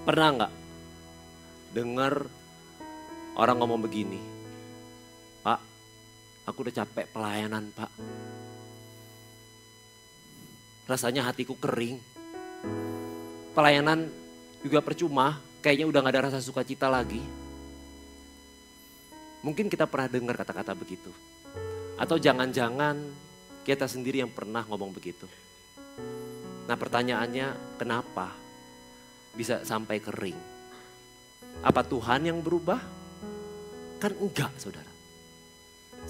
Pernah nggak dengar orang ngomong begini, Pak, aku udah capek pelayanan Pak. Rasanya hatiku kering. Pelayanan juga percuma, kayaknya udah gak ada rasa sukacita lagi. Mungkin kita pernah dengar kata-kata begitu. Atau jangan-jangan kita sendiri yang pernah ngomong begitu. Nah pertanyaannya, kenapa bisa sampai kering? Apa Tuhan yang berubah? Kan enggak saudara.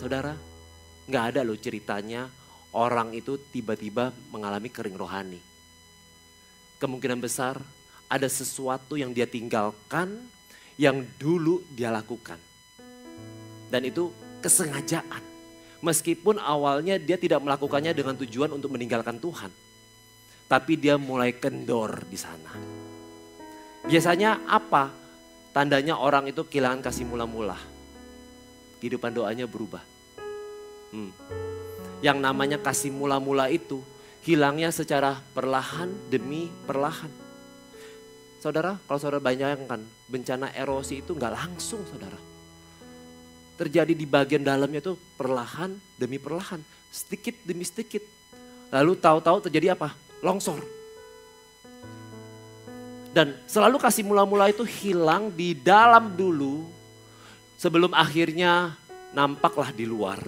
Saudara, gak ada loh ceritanya orang itu tiba-tiba mengalami kering rohani. Kemungkinan besar ada sesuatu yang dia tinggalkan yang dulu dia lakukan. Dan itu kesengajaan. Meskipun awalnya dia tidak melakukannya dengan tujuan untuk meninggalkan Tuhan. Tapi dia mulai kendor di sana. Biasanya apa? Tandanya orang itu kehilangan kasih mula-mula. Kehidupan doanya berubah. Yang namanya kasih mula-mula itu hilangnya secara perlahan demi perlahan. Saudara, kalau saudara bayangkan bencana erosi itu gak langsung saudara. Terjadi di bagian dalamnya itu perlahan demi perlahan. Sedikit demi sedikit. Lalu tahu-tahu terjadi apa? Longsor. Dan selalu kasih mula-mula itu hilang di dalam dulu. Sebelum akhirnya nampaklah di luar.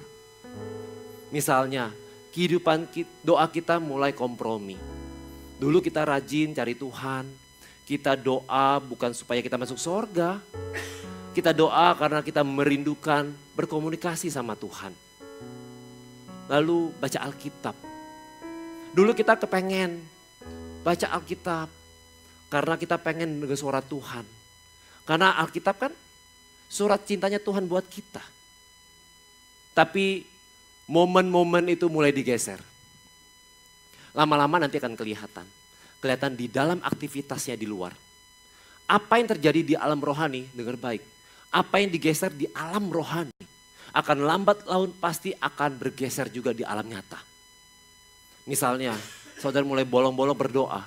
Misalnya kehidupan doa kita mulai kompromi. Dulu kita rajin cari Tuhan. Kita doa bukan supaya kita masuk surga. Kita doa karena kita merindukan berkomunikasi sama Tuhan. Lalu baca Alkitab. Dulu kita kepengen baca Alkitab. Karena kita pengen dengar suara Tuhan. Karena Alkitab kan surat cintanya Tuhan buat kita. Tapi momen-momen itu mulai digeser. Lama-lama nanti akan kelihatan. Kelihatan di dalam aktivitasnya di luar. Apa yang terjadi di alam rohani, dengar baik. Apa yang digeser di alam rohani akan lambat laun pasti akan bergeser juga di alam nyata. Misalnya saudara mulai bolong-bolong berdoa.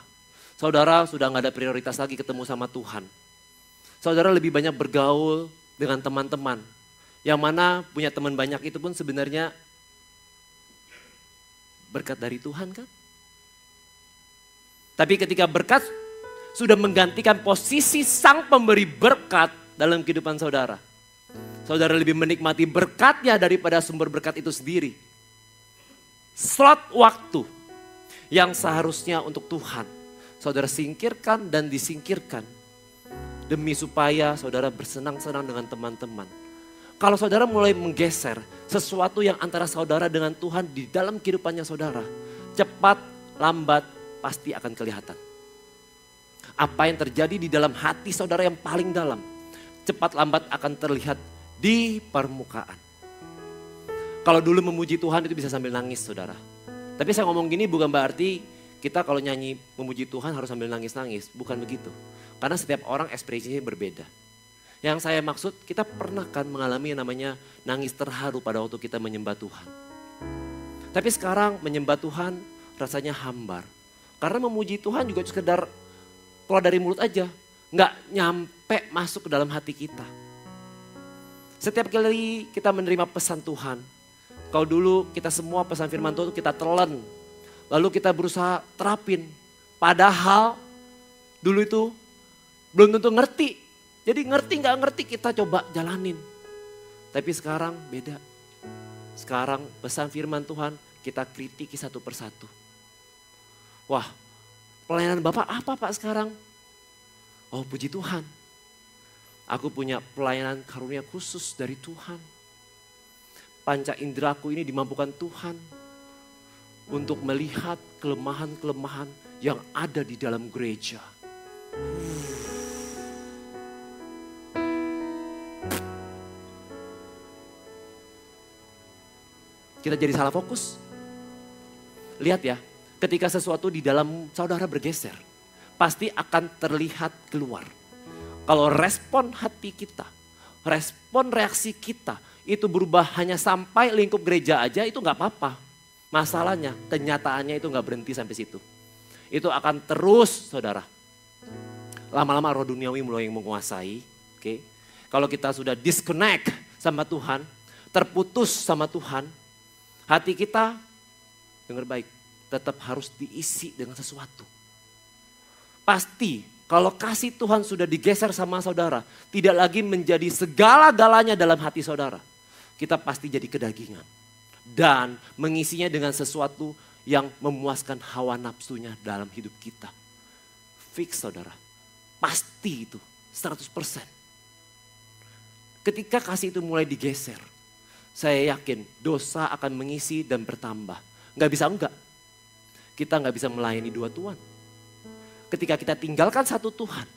Saudara sudah gak ada prioritas lagi ketemu sama Tuhan. Saudara lebih banyak bergaul dengan teman-teman. Yang mana punya teman banyak itu pun sebenarnya berkat dari Tuhan kan. Tapi ketika berkat sudah menggantikan posisi sang pemberi berkat dalam kehidupan saudara. Saudara lebih menikmati berkatnya daripada sumber berkat itu sendiri. Slot waktu yang seharusnya untuk Tuhan. Saudara singkirkan dan disingkirkan. Demi supaya saudara bersenang-senang dengan teman-teman. Kalau saudara mulai menggeser sesuatu yang antara saudara dengan Tuhan di dalam kehidupannya saudara. Cepat, lambat pasti akan kelihatan. Apa yang terjadi di dalam hati saudara yang paling dalam. Cepat lambat akan terlihat di permukaan. Kalau dulu memuji Tuhan itu bisa sambil nangis saudara. Tapi saya ngomong gini bukan berarti kita kalau nyanyi memuji Tuhan harus sambil nangis-nangis. Bukan begitu. Karena setiap orang ekspresinya berbeda. Yang saya maksud kita pernah kan mengalami yang namanya nangis terharu pada waktu kita menyembah Tuhan. Tapi sekarang menyembah Tuhan rasanya hambar. Karena memuji Tuhan juga sekedar keluar dari mulut aja. Nggak nyampe masuk ke dalam hati kita. Setiap kali kita menerima pesan Tuhan. Kalau dulu kita semua pesan firman Tuhan kita telan. Lalu kita berusaha terapin. Padahal dulu itu belum tentu ngerti. Jadi ngerti nggak ngerti kita coba jalanin. Tapi sekarang beda. Sekarang pesan firman Tuhan kita kritiki satu persatu. Wah, pelayanan Bapak apa Pak sekarang? Oh puji Tuhan. Aku punya pelayanan karunia khusus dari Tuhan. Panca indraku ini dimampukan Tuhan. Untuk melihat kelemahan-kelemahan yang ada di dalam gereja. Kita jadi salah fokus. Lihat ya, ketika sesuatu di dalam saudara bergeser. Pasti akan terlihat keluar. Kalau respon hati kita, respon reaksi kita itu berubah hanya sampai lingkup gereja aja itu gak apa-apa. Masalahnya kenyataannya itu gak berhenti sampai situ. Itu akan terus saudara. lama-lama roh duniawi mulai menguasai. Oke. Kalau kita sudah disconnect sama Tuhan, terputus sama Tuhan, hati kita, dengar baik, tetap harus diisi dengan sesuatu. Pasti kalau kasih Tuhan sudah digeser sama saudara, tidak lagi menjadi segala-galanya dalam hati saudara. Kita pasti jadi kedagingan. Dan mengisinya dengan sesuatu yang memuaskan hawa nafsunya dalam hidup kita. Fix saudara, pasti itu 100%. Ketika kasih itu mulai digeser, saya yakin dosa akan mengisi dan bertambah. Nggak bisa enggak. Kita nggak bisa melayani dua Tuhan. Ketika kita tinggalkan satu Tuhan,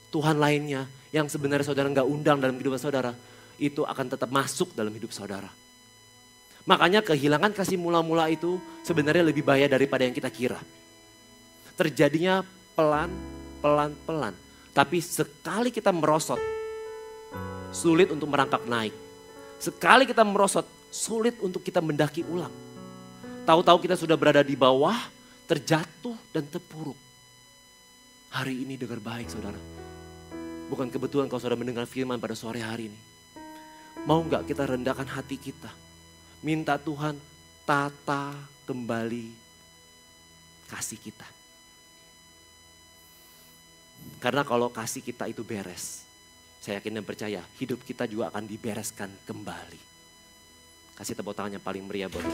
Tuhan lainnya yang sebenarnya saudara nggak undang dalam kehidupan saudara, itu akan tetap masuk dalam hidup saudara. Makanya kehilangan kasih mula-mula itu sebenarnya lebih bahaya daripada yang kita kira. Terjadinya pelan-pelan. Tapi sekali kita merosot, sulit untuk merangkak naik. Sekali kita merosot, sulit untuk kita mendaki ulang. Tahu-tahu kita sudah berada di bawah, terjatuh dan terpuruk. Hari ini dengar baik saudara. Bukan kebetulan kalau saudara mendengar firman pada sore hari ini. Mau gak kita rendahkan hati kita? Minta Tuhan tata kembali kasih kita. Karena kalau kasih kita itu beres, saya yakin dan percaya hidup kita juga akan dibereskan kembali. Kasih tepuk tangan yang paling meriah buat